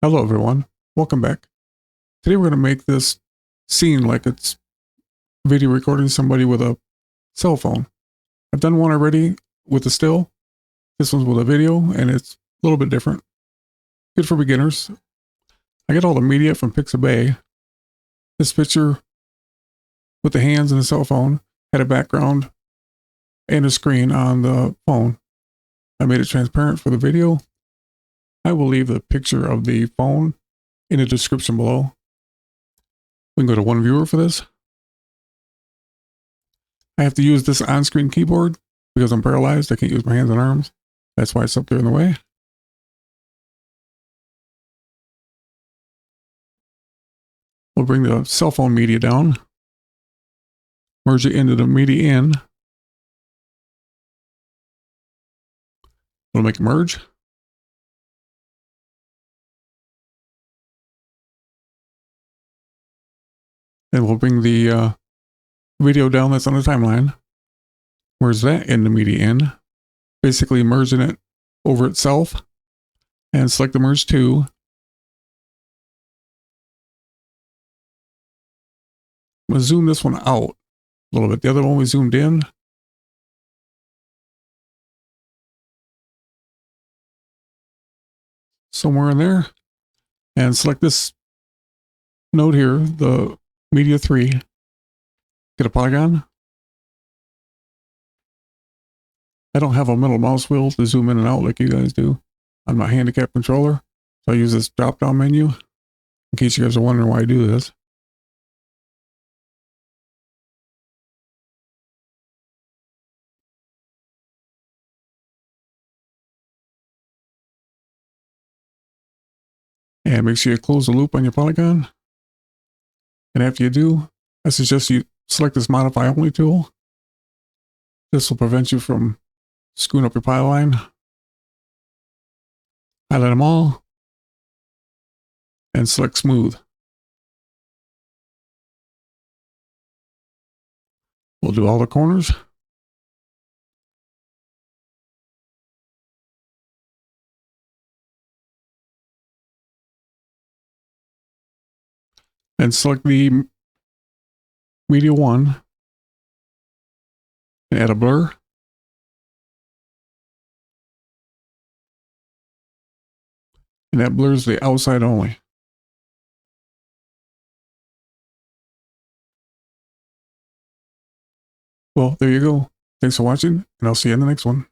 Hello everyone, welcome back. Today we're going to make this scene like it's video recording somebody with a cell phone. I've done one already with a still. This one's with a video and it's a little bit different. Good for beginners. I get all the media from Pixabay. This picture with the hands and the cell phone had a background and a screen on the phone. I made it transparent for the video. I will leave the picture of the phone in the description below. We can go to one viewer for this. I have to use this on-screen keyboard because I'm paralyzed. I can't use my hands and arms. That's why it's up there in the way. We'll bring the cell phone media down. Merge it into the media in. We'll make a merge. And we'll bring the video down that's on the timeline. Merge that in the media in. Basically merging it over itself. And select the merge to. I'm going to zoom this one out a little bit. The other one we zoomed in. Somewhere in there. And select this node here, the media 3. Get a polygon. I don't have a middle mouse wheel to zoom in and out like you guys do on my handicap controller. So I use this drop down menu in case you guys are wondering why I do this. And make sure you close the loop on your polygon. And after you do, I suggest you select this modify only tool. This will prevent you from screwing up your polyline. Highlight them all. And select smooth. We'll do all the corners. And select the media 1 and add a blur. And that blurs the outside only. Well, there you go. Thanks for watching, and I'll see you in the next one.